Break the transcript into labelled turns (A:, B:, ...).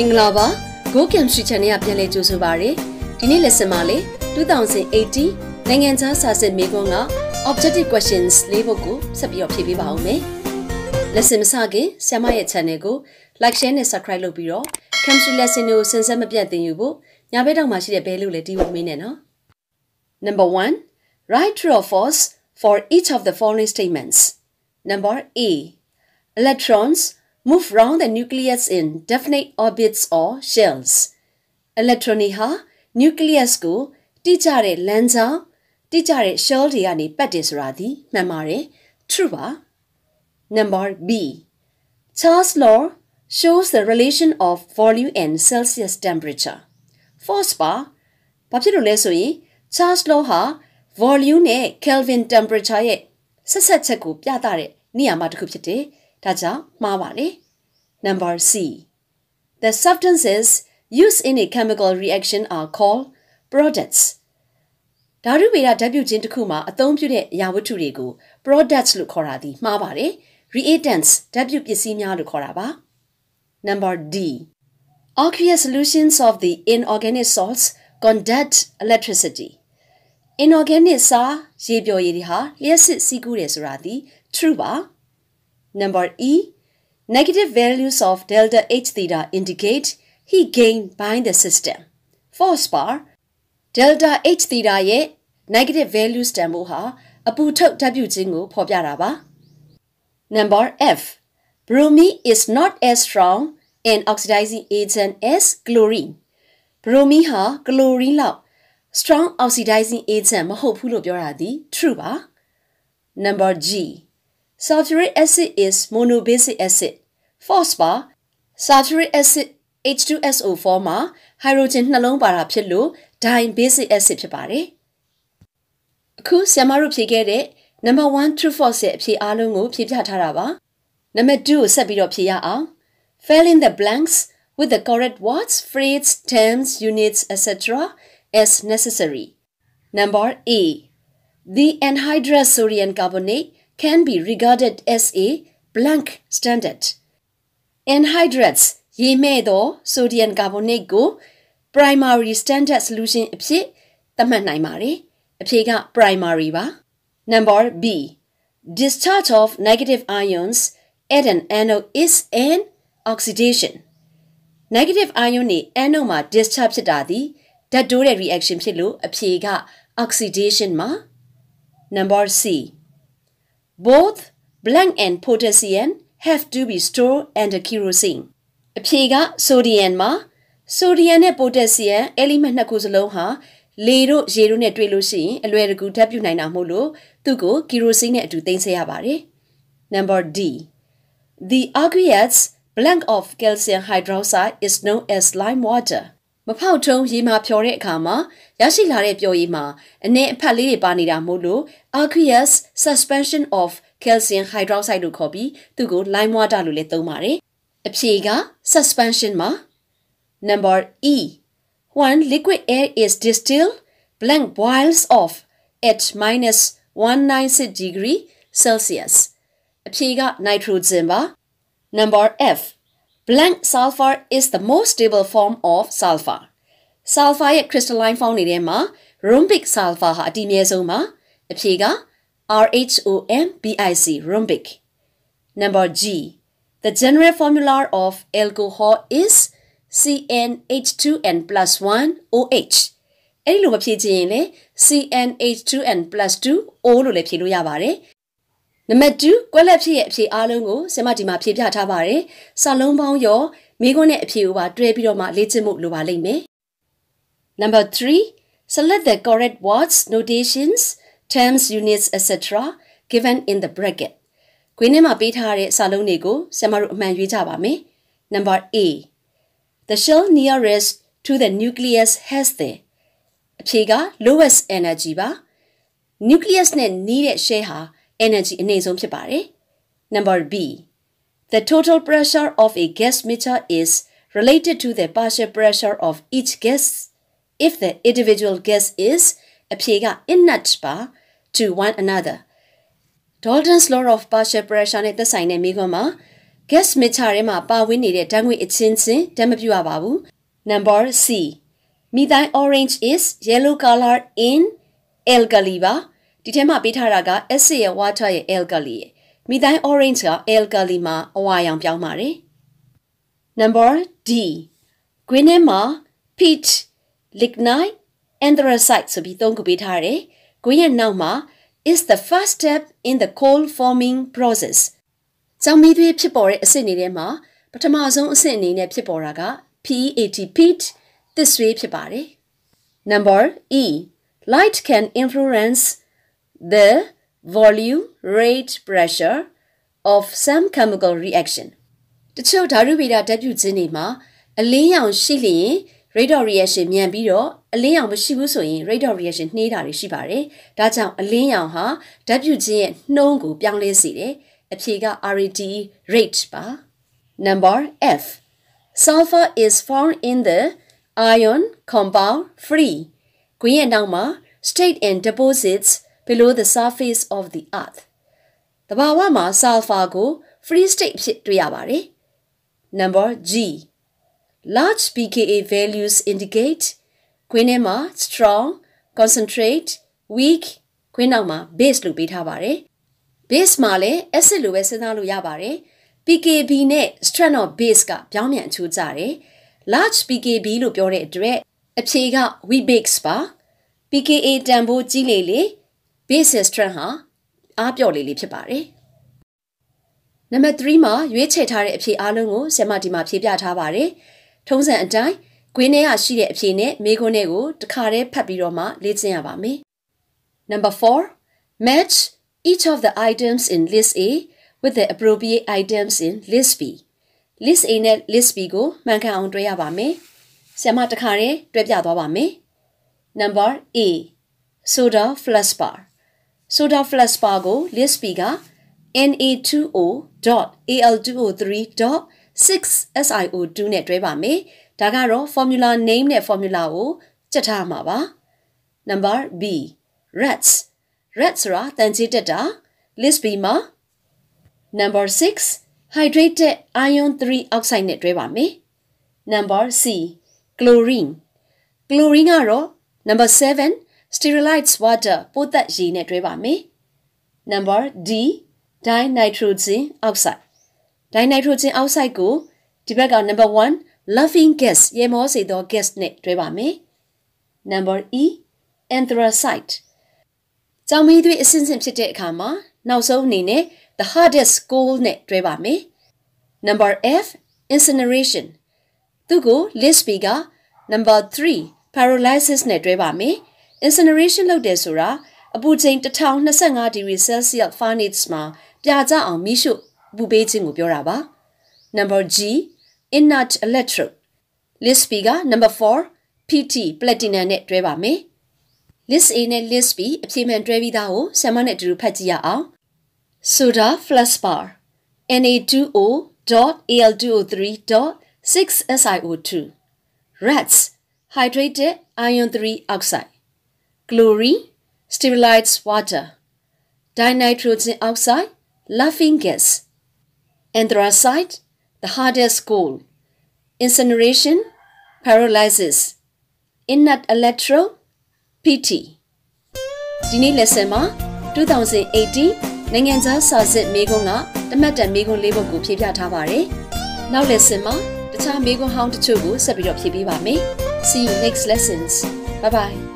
A: Minglava, Go Chemistry Channel Piale Josubari, Dini Lesemale, 2018, Nanganza Sase Megonga, Objective Questions, Levoku, Sabio Pibi Baume. Lesson Sage, Samaya Chanego, like Shane Sacralo Biro, Chemistry Lesson no Sensama Piatin Yabeda Mashi Belu Leti Minena. Number 1. Write true or false for each of the following statements. Number A. Electrons move round the nucleus in definite orbits or shells. Electroniha nucleus ko tijare lensa tijare shell diani patis radi memare true ba. Number B. Charles' law shows the relation of volume and Celsius temperature. False ba. Papiro lesoyi Charles' law ha volume ne Kelvin temperature ye sasatseku pyatare niyamatu pite taja mawale. Number C. The substances used in a chemical reaction are called products. Darubera W Jintakuma Athompude Yawuturigu, products lukoradi, mabare, reagents W Pisimia lukoraba. Number D. Aqueous solutions of the inorganic salts conduct electricity. Inorganic sa yebyo yiriha, yesit sigures radi, true ba. Number E. Negative values of delta H theta indicate heat gain by the system. False bar. Delta H theta ye negative values tambuha aputok W jingu pobyaraba. Number F. Bromine is not as strong an oxidizing agent as chlorine. Bromine ha chlorine lao strong oxidizing agent mahopulo byoradi true ba. Number G. Sulfuric acid is monobasic acid. False ba. Sulfuric acid H2SO4 ma hydrogen nalong para phit lo dimbasic acid phit pare. Aku samaru phit ke de number 1 true false ye phit along ko phit pya thara ba. Number 2 set pi ro phit ya aung. Fill in the blanks with the correct words, phrases, terms, units, etc. as necessary. Number A. The anhydrous sodium carbonate can be regarded as a blank standard. Anhydrous yemedo sodium carbonate go primary standard solution apchi tamat nai mare aphi ga primary ba. Number B. Discharge of negative ions at an anode is an oxidation. Negative ion ni anode ma discharge phit ta di dat do de reaction phit lo aphi ga oxidation ma. Number C. Both blank and potassium have to be stored under kerosene. Aphiga sodium ma sodium and potassium element na ko salong ha le ro ye ro ne twai lo shi yin alwe taku dat pyu nai na mo lo tu ko kerosene ne atu tain se ya pare. Number D. The aqueous blank of calcium hydroxide is known as lime water. Maphau thong yi ma phyo de akha ma yashi la de pyo yi ma ane aphat le de pa ni da mo lo aqueous suspension of calcium hydroxide lo khaw pi tu ko lime water lo le thong pare. Aphi ga suspension ma. Number E. When liquid air is distilled, blank boils off at minus 196 degree Celsius. Aphi ga nitrogen ba. Number F. Blank sulfur is the most stable form of sulfur. Sulfur ye crystalline form ni de ma rhombic sulfur ha ati mye song ma. Aphi ga RHOMBIC rhombic. Number G. The general formula of alcohol is CnH2n plus 1 OH. Edi lo ma phit chin yin le CnH2n plus 2 O lo le phit lo ya pare. Number 2 kwellat phit ye aphi along ko sema di ma phit pya tha pare. Salong paung yo megon ne aphi ko ba twe pi ro ma le chin mo lo ba lai me. Number 3 select the correct words, notations, terms, units, etc. given in the bracket. Kwene ma pi tha de salong ni ko sema ro aman yue ja ba me. Number A. The shell nearest to the nucleus has the aphi ga lowest energy ba. Nucleus ne ni de shell ha energy ane song phit pare. Number B. The total pressure of a gas mixture is related to the partial pressure of each gas if the individual gas is aphi ga inert ba to one another. Dalton's law of partial pressure ne the sign ne mi ko ma gas mixture ထဲမှာပါဝင်နေတဲ့ဓာတ်ငွေ့အချင်းချင်းဓာတ်မပြုတ်ရပါဘူး Number C methyl orange is yellow color in alkali ပါဒီထဲမှာပေးထားတာက acid ရဲ့ water ရဲ့ alkali ရဲ့ methyl orange က alkali မှာအဝါရောင်ပြောင်းပါတယ် Number D ကွင်းထဲမှာ peat lignite anthracite ဆိုပြီးသုံးခုပေးထားတယ်ကွင်းရဲ့နောက်မှာ is the first step in the coal forming process ကျောင်းမီးသွေးဖြစ်ပေါ်တဲ့အဆင့်တွေထဲမှာပထမဆုံးအဆင့်အနေနဲ့ဖြစ်ပေါ်တာက PET peat သစ်ဆွေးဖြစ်ပါတယ် Number E light can influence the volume rate pressure of some chemical reaction တချို့ဓာတုဗေဒဓာတ်ပြုခြင်းတွေမှာအလင်းရောင်ရှိလျင် rate of reaction မြန်ပြီးတော့အလင်းရောင်မရှိဘူးဆိုရင် rate of reaction နှေးတာတွေရှိပါတယ်ဒါကြောင့်အလင်းရောင်ဟာဓာတ်ပြုခြင်းရဲ့နှုန်းကိုပြောင်းလဲစေတယ်အဖြေက RATE rate ပါ Number F sulfur is found in the ion compound free ကွင်းရဲ့နောက်မှာ state and deposits below the surface of the earth တဘာဝမှာ sulfur ကို free state ဖြစ်တွေ့ရပါတယ် Number G large pKa values indicate ကွင်းထဲမှာ strong concentrate weak ကွင်းနောက်မှာ base လို့ပေးထားပါတယ် base မှာလည်း acid လို့ပဲစဉ်းစားလို့ရပါတယ် pKb နဲ့ strength of base ကပြောင်းပြန်အချိုးကျတယ် large pKb လို့ပြောတဲ့အတွက်အဖြေက weak base ပါ pKa တန်ဖိုးကြီးလေလေ base strength ဟာအားပြော့လေလေဖြစ်ပါတယ် Number 3မှာရွေးချယ်ထားတဲ့အဖြေအားလုံးကိုဆရာမဒီမှာဖြေပြထားပါတယ်ထုံးစံအတိုင်းကွင်းထဲကရှိတဲ့အဖြေနဲ့မေးခွန်းတွေကိုတစ်ခါတည်းဖတ်ပြီးတော့မှလေ့ကျင့်ရပါမယ် Number 4 match each of the items in list A with the appropriate items in list B list A နဲ့ list B ကိုမှန်ကန်အောင်တွဲရပါမယ်ဆရာမတစ်ခါတည်းတွဲပြသွားပါမယ် Number A soda flushbar soda flushbar ကို list B က Na2O.Al2O3.6SiO2 နဲ့တွဲပါမယ်ဒါကတော့ formula name နဲ့ formula ကိုကြက်ထားမှာပါ Number B rats ဆိုတာတန်ကြေးတက်တာ list B မှာ Number 6 hydrated iron 3 oxide နဲ့တွဲပါမယ် Number C chlorine ကတော့ Number 7 sterilized water ပိုးသက်ရေနဲ့တွဲပါမယ် Number D dinitrogen oxide dinitrogen oxide ကိုဒီဘက်က Number 1 laughing gas ရေမောစေသော gas နဲ့တွဲပါမယ် Number E anthracite ကျောင်းမီးသွေးအဆင့်ဆင့်ဖြစ်တဲ့အခါမှာနောက်ဆုံးအနေနဲ့ the hardest coal နဲ့တွဲပါမယ် Number F incineration သူကို list B က Number 3 pyrolysis နဲ့တွဲပါမယ် incineration လုပ်တယ်ဆိုတာအပူချိန်1025 degree Celsius furnace မှာပြာကျအောင်မီးရှို့ပူပေးခြင်းကိုပြောတာပါ Number G inert electrode list B က Number 4 PT platinum နဲ့တွဲပါမယ် list A နဲ့ list B အဖြေမှန်တွဲပြီးသားကိုဆရာမနဲ့အတူတူဖတ်ကြည့်ရအောင် soda flushbar Na2O.Al2O3.6SiO2 rats hydrated iron 3 oxide chlorine sterilized water dinitrogen oxide laughing gas anthracite the hardest coal incineration pyrolysis inert electrode PT ဒီနေ့ lesson မှာ2018နိုင်ငံခြားစာစစ်မေးခွန်းကတမတ်တန်မေးခွန်း၄ပုဒ်ကိုဖြေပြထားပါတယ်နောက် lesson မှာတခြားမေးခွန်းဟောင်းတချို့ကိုဆက်ပြီးတော့ဖြေပေးပါမယ် See you next lessons bye bye